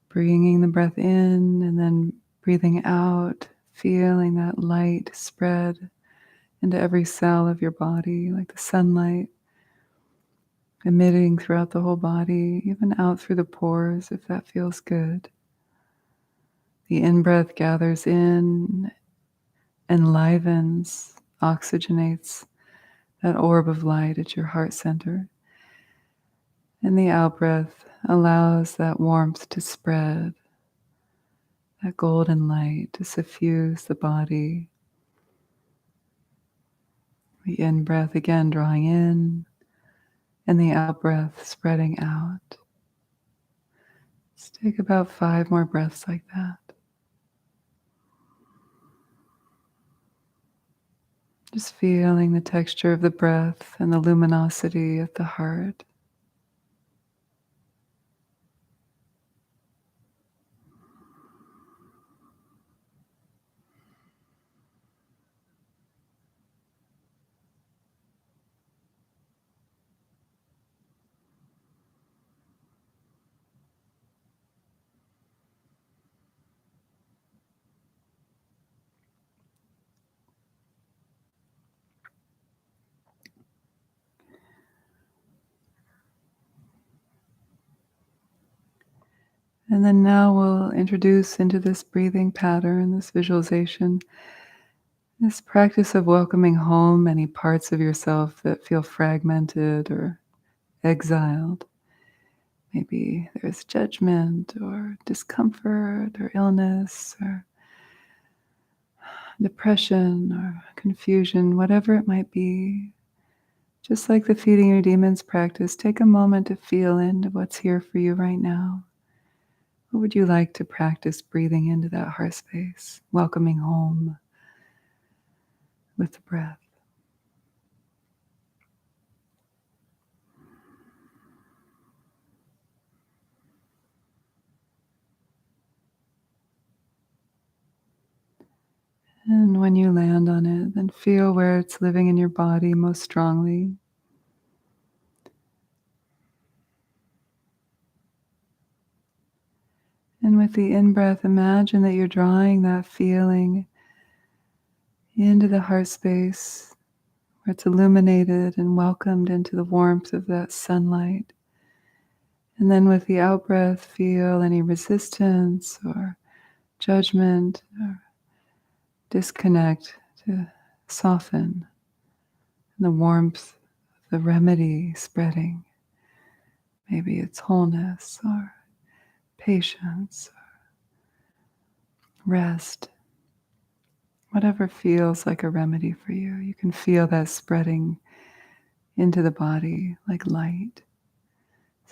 Bringing the breath in and then breathing out, feeling that light spread into every cell of your body, like the sunlight, emitting throughout the whole body, even out through the pores if that feels good. The in-breath gathers in, enlivens, oxygenates that orb of light at your heart center. And the out-breath allows that warmth to spread, that golden light to suffuse the body. The in-breath again drawing in, and the out-breath spreading out. Let's take about 5 more breaths like that. Just feeling the texture of the breath and the luminosity of the heart. And then now we'll introduce into this breathing pattern, this visualization, this practice of welcoming home any parts of yourself that feel fragmented or exiled. Maybe there's judgment or discomfort or illness or depression or confusion, whatever it might be. Just like the feeding your demons practice, take a moment to feel into what's here for you right now. What would you like to practice breathing into that heart space, welcoming home with the breath? And when you land on it, then feel where it's living in your body most strongly. And with the in-breath, imagine that you're drawing that feeling into the heart space where it's illuminated and welcomed into the warmth of that sunlight. And then with the out-breath, feel any resistance or judgment or disconnect to soften. And the warmth of the remedy spreading. Maybe it's wholeness or patience or rest. Whatever feels like a remedy for you, you can feel that spreading into the body like light.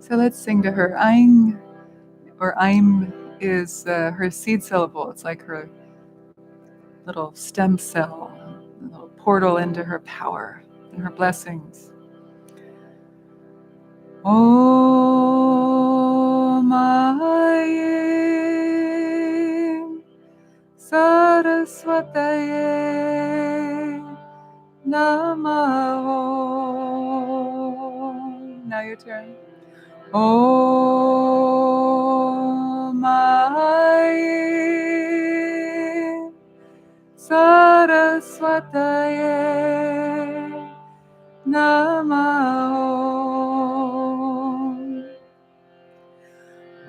So let's sing to her. Aing, or Aim, is her seed syllable. It's like her little stem cell, a little portal into her power and her blessings. Om Aim Saraswataye Namaho. Now your turn. Om Aim Saraswataye Namaho.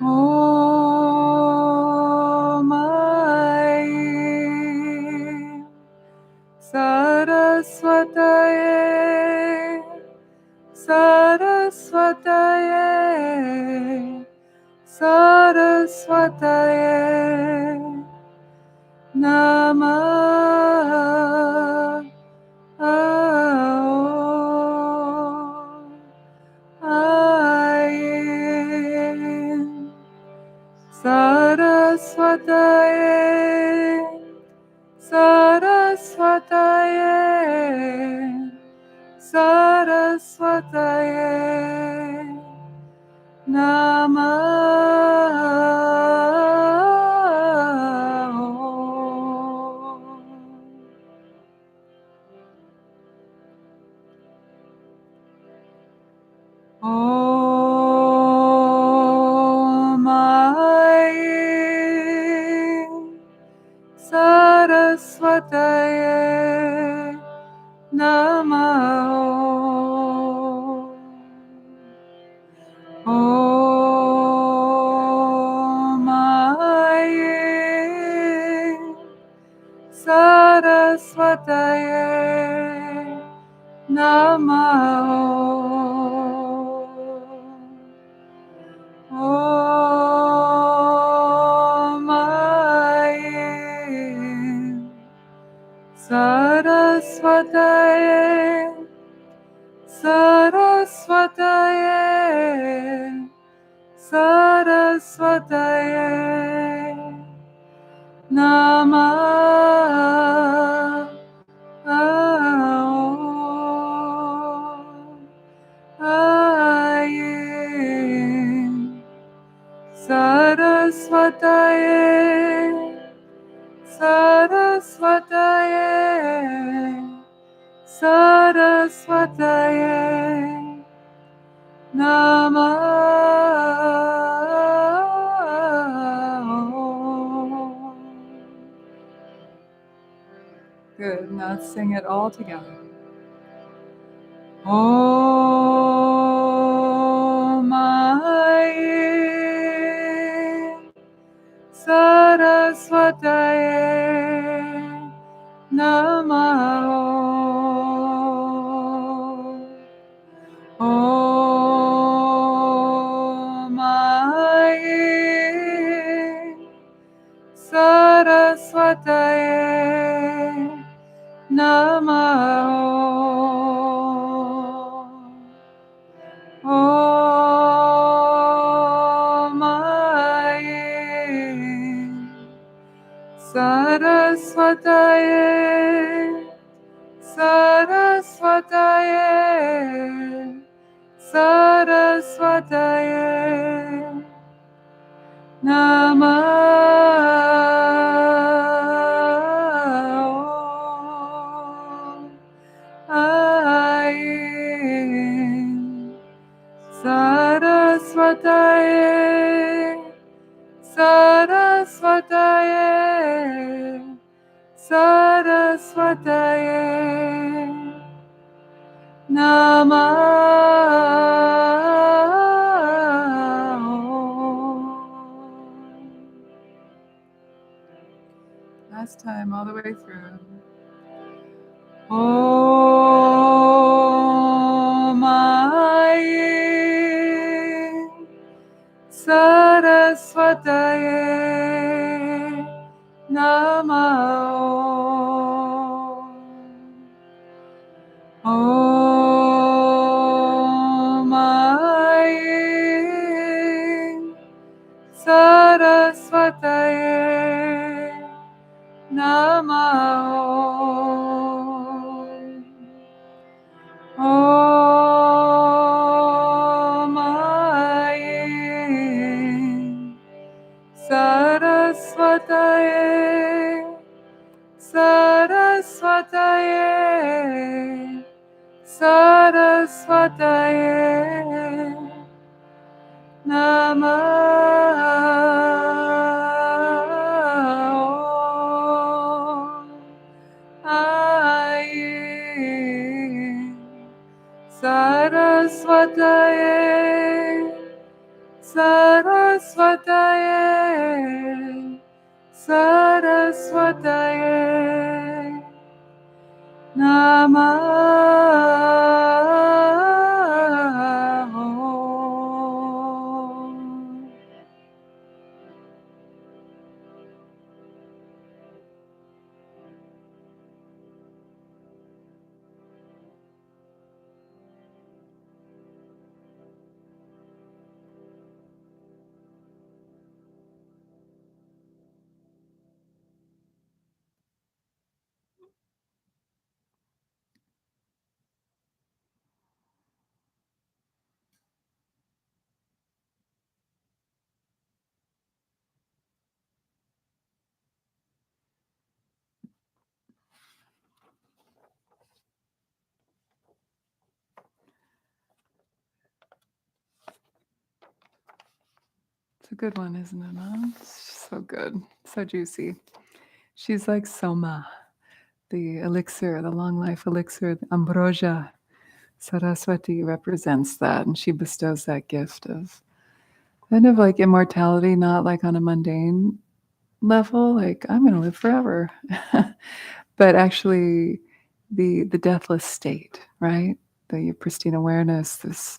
Om Aim Saraswataye Saraswataye Saraswataye Namaha. Ayin Saraswataye Saraswataye Saraswataye Namaha. Om Aim Saraswataye Namaho. Om Aim Saraswataye Namaho. Om Aim Saraswataye Saraswataye Saraswataye Namaha. Ayin Saraswataye Saraswataye Saraswataye Namaha. Good. Now let's sing it all together. Om Aim Saraswataye Namaho. Om Aim Saraswataye Namaho. Om Aim Saraswataye Saraswataye Saraswataye Namaha. Ayin Saraswataye Saraswataye Saraswataye Namaha. Last time, all the way through. Om Ayin Saraswataye Namaho. Om Ayin Saraswataye Namaha. Om Aye Saraswataye Saraswataye Saraswataye Namaha. Aye Saraswataye Saraswataye Saraswataye Namaha. It's a good one, isn't it? Huh? It's so good, so juicy. She's like Soma, the elixir, the long life elixir, the ambrosia. Saraswati represents that, and she bestows that gift of kind of like immortality, not like on a mundane level, like I'm going to live forever, but actually the deathless state, right? The pristine awareness, this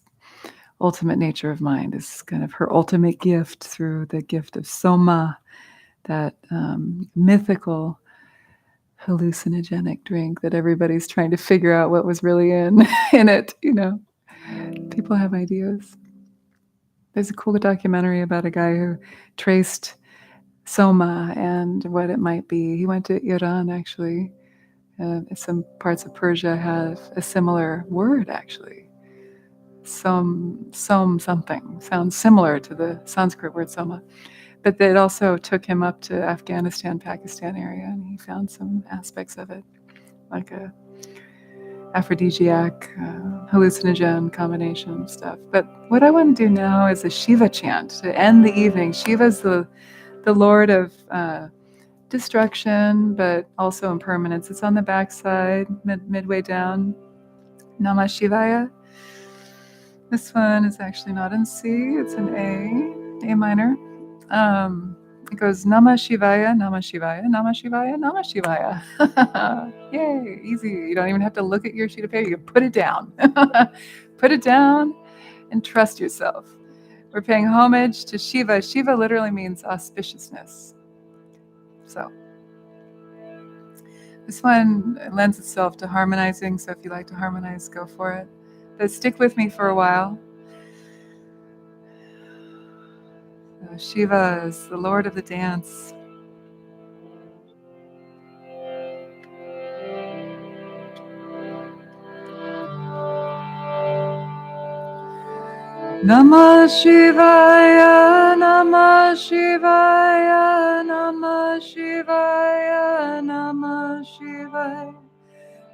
ultimate nature of mind is kind of her ultimate gift through the gift of Soma, that mythical hallucinogenic drink that everybody's trying to figure out what was really in it. People have ideas. There's a cool documentary about a guy who traced Soma and what it might be. He went to Iran, actually. Some parts of Persia have a similar word, actually. Something sounds similar to the Sanskrit word Soma. But it also took him up to Afghanistan, Pakistan area, and he found some aspects of it, like a aphrodisiac, hallucinogen combination stuff. But what I want to do now is a Shiva chant to end the evening. Shiva's the lord of destruction, but also impermanence. It's on the backside, midway down. Namah Shivaya. This one is actually not in C, it's in A minor. It goes Namah Shivaya, Namah Shivaya, Namah Shivaya, Namah Shivaya. Yay, easy. You don't even have to look at your sheet of paper. You can put it down. Put it down and trust yourself. We're paying homage to Shiva. Shiva literally means auspiciousness. So this one lends itself to harmonizing, so if you like to harmonize, go for it. But stick with me for a while. Shiva is the lord of the dance. Namah Shivaya, Namah Shivaya, Namah Shivaya, Namah Shivaya.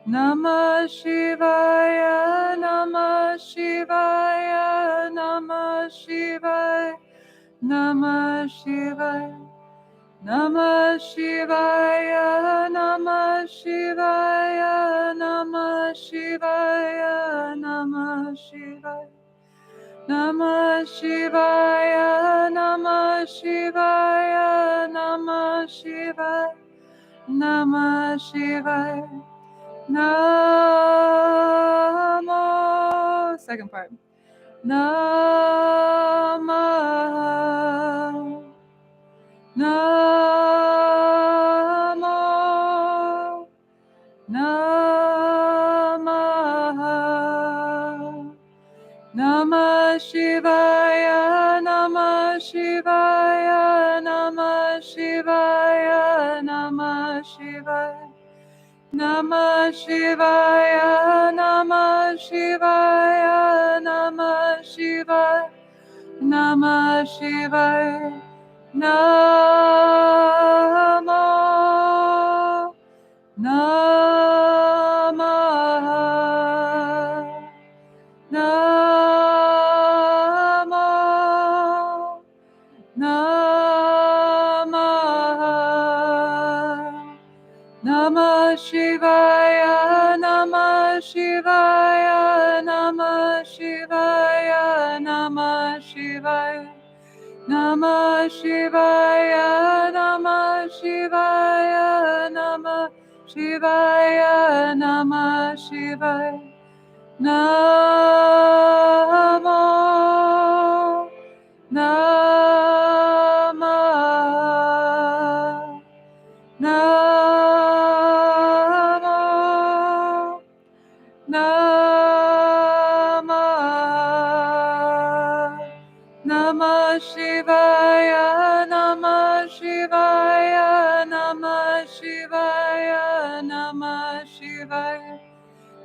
Namah Shivaya, Namah Shivaya, Namah Shivaya, Namah Shivaya, Namah Shivaya, Namah Shivaya, Namah Shivaya, Namah Shivaya, Namah Shivaya, Namah Shivaya, Namah Shivaya, Namah Shivaya. Namo. Second part. Namah. Namo. Namah. Namah Shivaya. Namah Shivaya. Namah Shivaya, Namah Shivaya, Namah Shivaya, Namah Shivaya, Namo, Namah, Namo, Namah, Namah Shivaya, Namah Shivaya, Namah Shivaya, Namah Shivaya, Namah Shivaya, Namah Shivaya, Namah Shivaya, Namah Shivaya, Namo, Namah, Namo, Namah, Namah Shivaya, Namah Shivaya, Namah Shivaya, Namah Shivaya,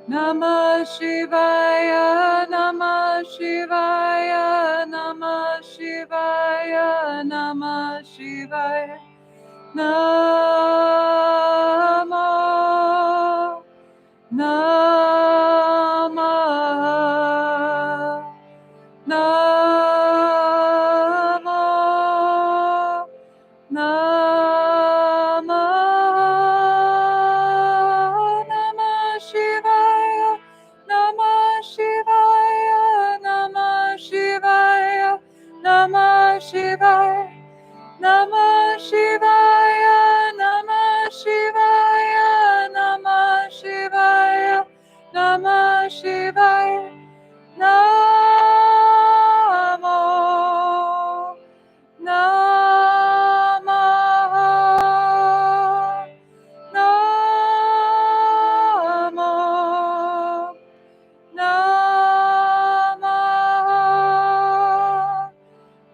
Namah Shivaya, Namah Shivaya, Namah Shivaya, Namah Shivaya, Namo, Namah, Namo, Namah, Namah Shivaya, Namah Shivaya, Namah Shivaya, Namah Shivaya, Namah Shivaya, Namah Shivaya, Namah Shivaya, Namah Shivaya, Namo, Namah, Namo, Namah,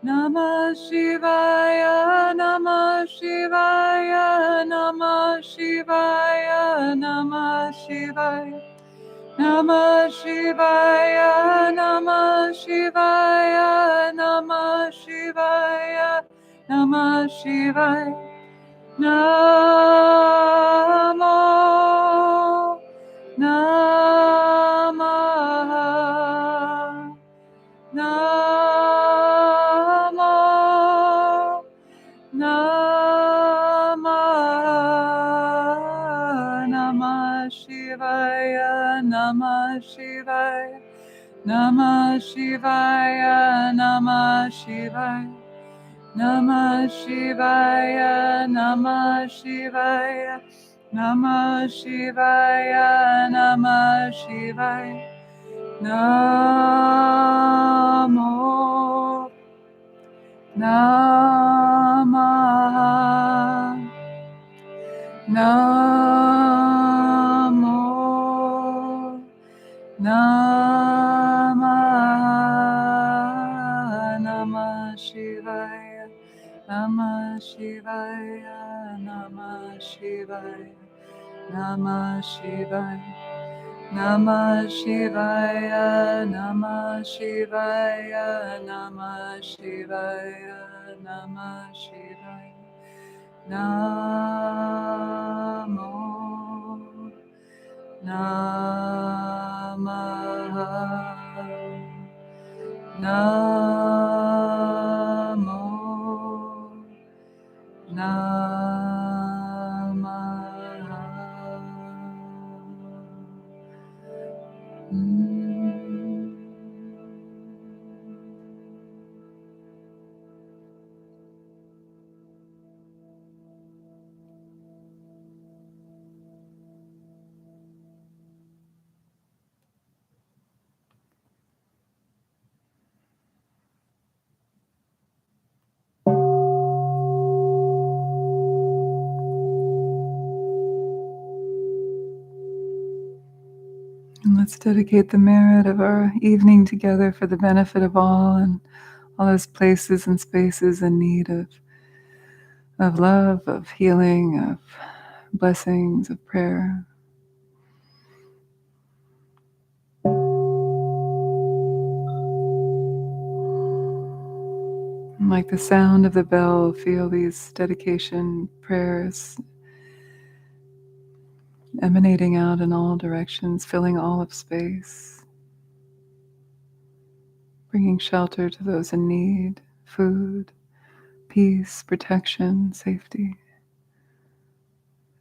Namah Shivaya, Namah Shivaya, Namah Shivaya, Namah Shivaya, Namah Shivaya, Namah Shivaya, Namah Shivaya, Namah Shivaya, Namo, Namah, Namo, Namah, Namah Shivaya, Namah Shivaya, Namah Shivaya, Namah Shivaya, Namah Shivaya, Namah Shivaya, Namah Shivaya, Namah Shivaya, Namo, Namah, Namo, Namah, Namah Shivaya, Namah Shivaya, Namah Shivaya, Namah Shivaya, Namah Shivaya, Namah Shivaya, Namah Shivaya, Namah Shivaya, Namo, Namah, Namo, And let's dedicate the merit of our evening together for the benefit of all, and all those places and spaces in need of love, of healing, of blessings, of prayer. And like the sound of the bell, feel these dedication prayers emanating out in all directions, filling all of space, bringing shelter to those in need, food, peace, protection, safety,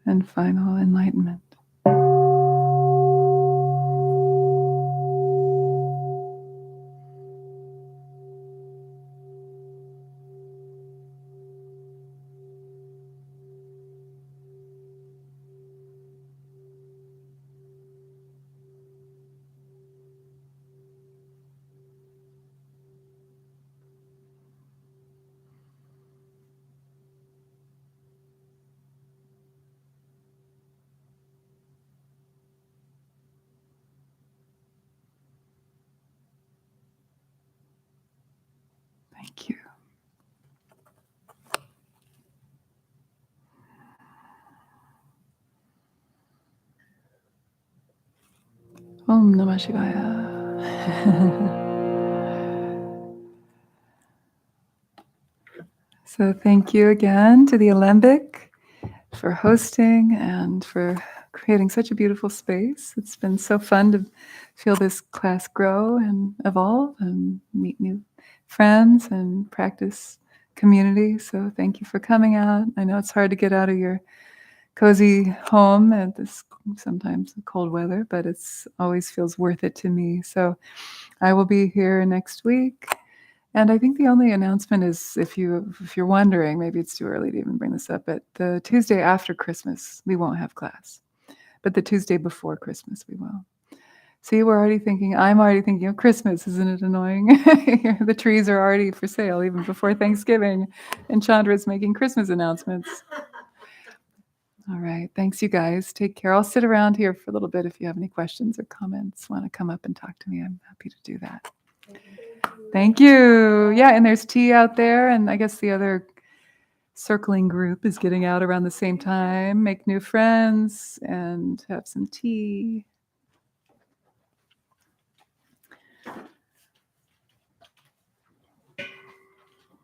and final enlightenment. Thank you. Om Namah Shivaya. So thank you again to the Alembic for hosting and for creating such a beautiful space. It's been so fun to feel this class grow and evolve and meet new friends and practice community. So thank you for coming out. I know it's hard to get out of your cozy home at this sometimes cold weather, but it's always feels worth it to me. So I will be here next week. And I think the only announcement is if you're wondering, maybe it's too early to even bring this up, but the Tuesday after Christmas, we won't have class. But the Tuesday before Christmas, we will. See, I'm already thinking of Christmas, isn't it annoying? The trees are already for sale even before Thanksgiving, and Chandra is making Christmas announcements. All right, thanks you guys. Take care. I'll sit around here for a little bit if you have any questions or comments, want to come up and talk to me, I'm happy to do that. Thank you. Yeah, and there's tea out there, and I guess the other circling group is getting out around the same time, make new friends, and have some tea.